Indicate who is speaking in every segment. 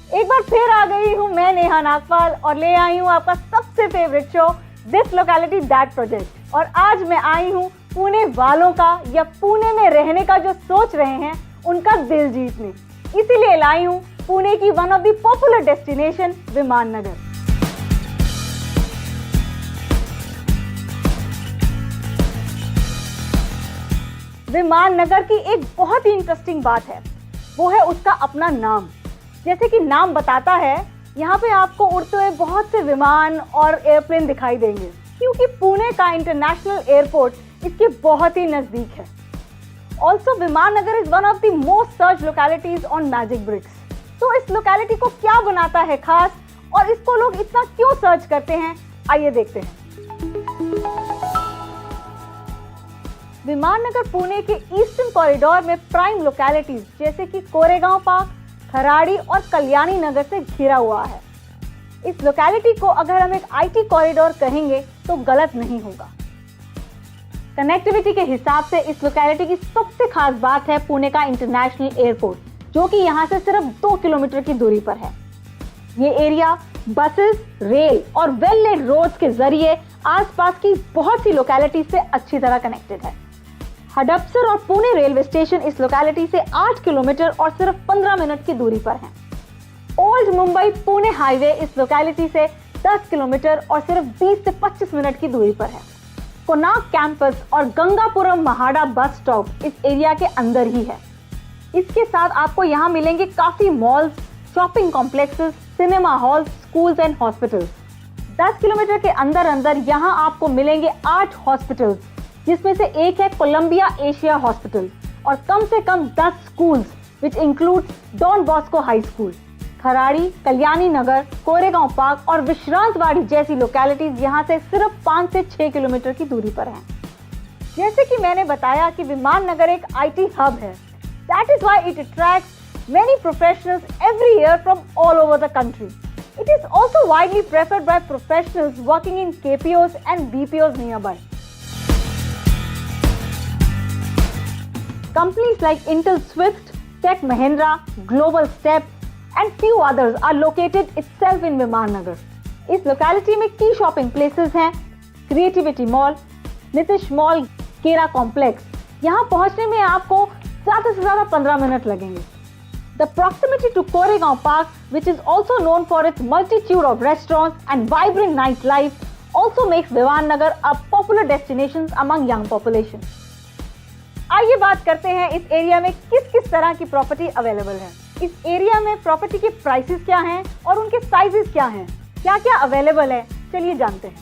Speaker 1: एक बार फिर आ गई हूँ मैं नेहा नागपाल और ले आई हूँ आपका सबसे favourite show this locality that project. और आज मैं आई हूँ पुणे वालों का या पुणे में रहने का जो सोच रहे हैं उनका दिल जीतने। इसीलिए लाई हूँ पुणे की one of the popular destination विमान नगर। विमान नगर की एक बहुत ही इंटरेस्टिंग बात है, वो है उसका अपना नाम। जैसे कि नाम बताता है, यहाँ पे आपको उड़ते हुए बहुत से विमान और एयरप्लेन दिखाई देंगे, क्योंकि पुणे का इंटरनेशनल एयरपोर्ट इसके बहुत ही नजदीक है। Also Viman Nagar is one of the most search localities on Magic Bricks. तो इस लोकेलिटी को क्या बनाता है खास और इसको लोग इतना क्यों सर्च करते हैं, आइए देखते हैं। विमान नगर पुणे के ईस्टर्न कॉरिडोर में प्राइम लोकेलिटीज जैसे कि कोरेगांव पार्क, खराड़ी और कल्याणी नगर से घिरा हुआ है। इस लोकेलिटी को अगर हम एक आईटी कॉरिडोर कहेंगे तो गलत नहीं होगा। कनेक्टिविटी के हिसाब से इस लोकेलिटी की सबसे खास बात है पुणे का इंटरनेशनल एयरपोर्ट, जो कि यहाँ से सिर्फ 2 किलोमीटर की दूरी पर है। ये एरिया बसेस, रेल और वेल लेड रोड्स के जरिए आसपास की बहुत सी लोकेलिटी से अच्छी तरह कनेक्टेड है। हडपसर और पुणे रेलवे स्टेशन इस लोकेलिटी से 8 किलोमीटर और सिर्फ 15 मिनट की दूरी पर हैं। ओल्ड मुंबई पुणे हाईवे इस लोकेलिटी से 10 किलोमीटर और सिर्फ 20 से 25 मिनट की दूरी पर है। कोणार्क कैंपस और गंगापुरम महाड़ा बस स्टॉप इस एरिया के अंदर ही है। इसके साथ आपको यहाँ मिलेंगे काफी malls, shopping complexes, cinema halls, schools and hospitals. 10 kilometre के अंदर अंदर यहाँ आपको मिलेंगे 8 हॉस्पिटल्स, जिसमें से एक है कोलंबिया एशिया हॉस्पिटल, और कम से कम 10 schools which includes Don Bosco High School. Kharadi, Kalyani Nagar, Koregaon Park और विश्रांतवाड़ी जैसी लोकेलिटीज यहाँ से सिर्फ 5 से 6 किलोमीटर की दूरी पर हैं। जैसे कि मैंने बताया कि विमान नगर एक आईटी हब है। That is why it attracts many professionals every year from all over the country. It is also widely preferred by professionals working in KPOs and BPOs nearby. Companies like Intel Swift, Tech Mahindra, Global Step and few others are located itself in Viman Nagar. इस locality में की shopping places हैं creativity mall, Nitish mall, केरा complex. यहाँ पहुँचने में आपको ज़्यादा से ज़्यादा 15 मिनट लगेंगे। The proximity to Koregaon Park, which is also known for its multitude of restaurants and vibrant nightlife, also makes Viman Nagar a popular destination among young population. आइए बात करते हैं इस एरिया में किस किस तरह की प्रॉपर्टी अवेलेबल है। इस एरिया में प्रॉपर्टी के प्राइसेस क्या हैं और उनके साइजेस क्या हैं, क्या क्या अवेलेबल है, चलिए जानते हैं।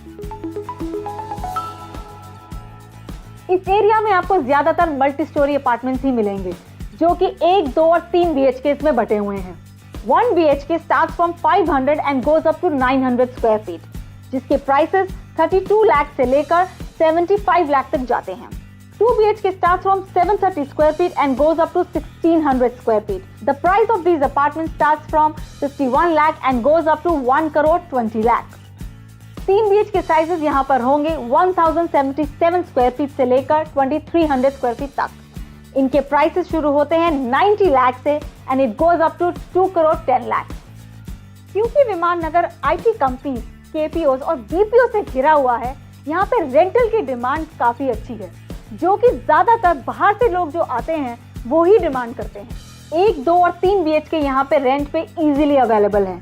Speaker 1: इस एरिया में आपको ज्यादातर मल्टी स्टोरी अपार्टमेंट्स ही मिलेंगे, जो कि 1, 2 और 3 BHK में बटे हुए हैं। 1 BHK start from 500 and goes up to 900 square feet, जिसके प्राइसेस 32 लाख से लेकर 75 लाख तक जाते हैं। 2 BHK starts from 730 square feet and goes up to 1600 square feet. The price of these apartments starts from 51 lakh and goes up to 1 crore 20 lakh. 3 BHK sizes यहाँ पर होंगे 1077 square feet से लेकर 2300 square feet तक। इनके prices शुरू होते हैं 90 लाख से and it goes up to 2 crore 10 lakh. क्योंकि विमान नगर IT कंपनी, KPOs और BPO से घिरा हुआ है, यहाँ पे रेंटल की डिमांड काफी अच्छी है, जो कि ज्यादातर बाहर से लोग जो आते हैं वो ही डिमांड करते हैं। 1, 2 और 3 BHK यहाँ पे रेंट पे इजीली अवेलेबल है।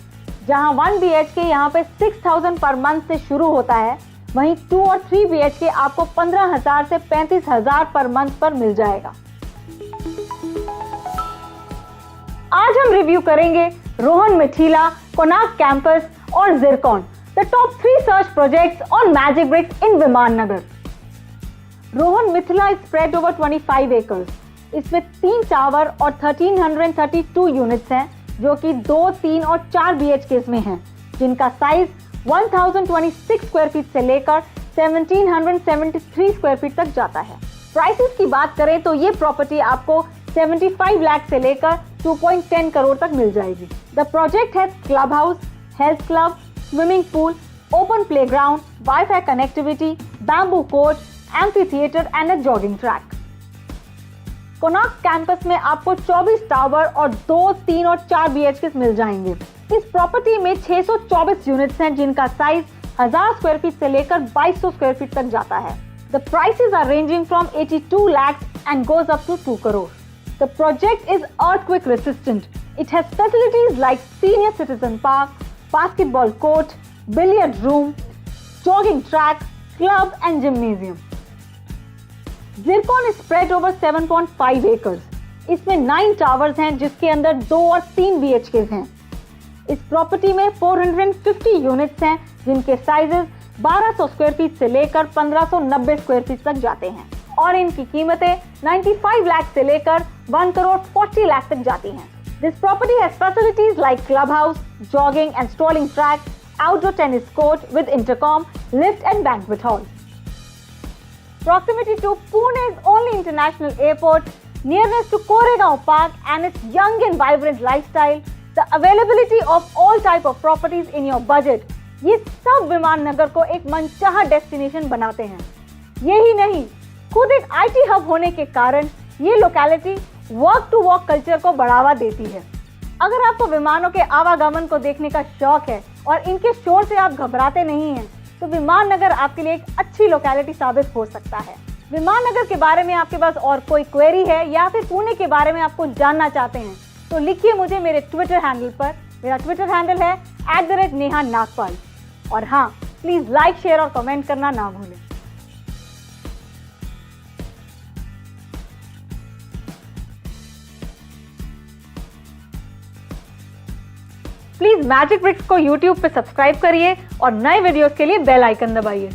Speaker 1: जहाँ 1 BHK यहाँ पे 6000 पर मंथ से शुरू होता है, वहीं 2 और 3 BHK आपको 15,000 से 35,000 पर मंथ पर मिल जाएगा। आज हम रिव्यू करेंगे रोहन मिथिला, कोणार्क कैंपस और Zircon, the top 3 search projects on Magic BRICS इन विमान नगर। Rohan Mithila is spread over 25 acres. इसमें 3 टावर और 1332 यूनिट्स हैं, जो कि 2, 3 और 4 BHK में हैं, जिनका साइज 1026 स्क्वायर फीट से लेकर 1773 स्क्वायर फीट तक जाता है। प्राइसेस की बात करें तो ये प्रॉपर्टी आपको 75 लाख से लेकर 2.10 करोड़ तक मिल जाएगी। The project has club house, health club, swimming pool, open playground, wifi connectivity, bamboo court, amphitheater and a jogging track. Konark campus में आपको 24 टावर और 2, 3 और 4 BHK मिल जाएंगे। इस प्रॉपर्टी में 624 यूनिट्स हैं जिनका साइज 1000 स्क्वायर फीट से लेकर 2200 स्क्वायर फीट तक जाता है। The prices are ranging from 82 lakhs and goes up to 2 crore. The project is earthquake resistant. It has facilities like senior citizen park, basketball court, billiard room, jogging track, club and gymnasium. Zircon is spread over 7.5 acres. इसमें 9 towers हैं जिसके अंदर 2 और 3 BHKs हैं। इस property में 450 units हैं जिनके साइजेस 1200 स्क्वायर फीट से लेकर 1590 स्क्वायर फीट तक जाते हैं और इनकी कीमतें 95 लाख से लेकर 1 करोड़ 40 लाख तक जाती हैं। This property has facilities like clubhouse, jogging and strolling track, outdoor tennis court with intercom, lift and banquet hall. Proximity to Pune's only international airport, nearness to Koregaon Park and its young and vibrant lifestyle, the availability of all type of properties in your budget, ये सब विमान नगर को एक मनचाहा destination बनाते हैं। यही नहीं, खुद एक IT हब होने के कारण ये locality work to walk culture को बढ़ावा देती है। अगर आपको विमानों के आवागमन को देखने का शौक है और इनके शोर से आप घबराते नहीं हैं, तो विमान नगर आपके लिए एक अच्छी लोकेलिटी साबित हो सकता है। विमान नगर के बारे में आपके पास और कोई क्वेरी है या फिर पुणे के बारे में आपको जानना चाहते हैं तो लिखिए मुझे मेरे ट्विटर हैंडल पर। मेरा ट्विटर हैंडल है @नेहा_नागपाल। और हाँ, प्लीज लाइक, शेयर और कमेंट करना ना भूलें। प्लीज मैजिक ब्रिक्स को YouTube पे सब्सक्राइब करिए और नए वीडियोस के लिए बेल आइकन दबाइए।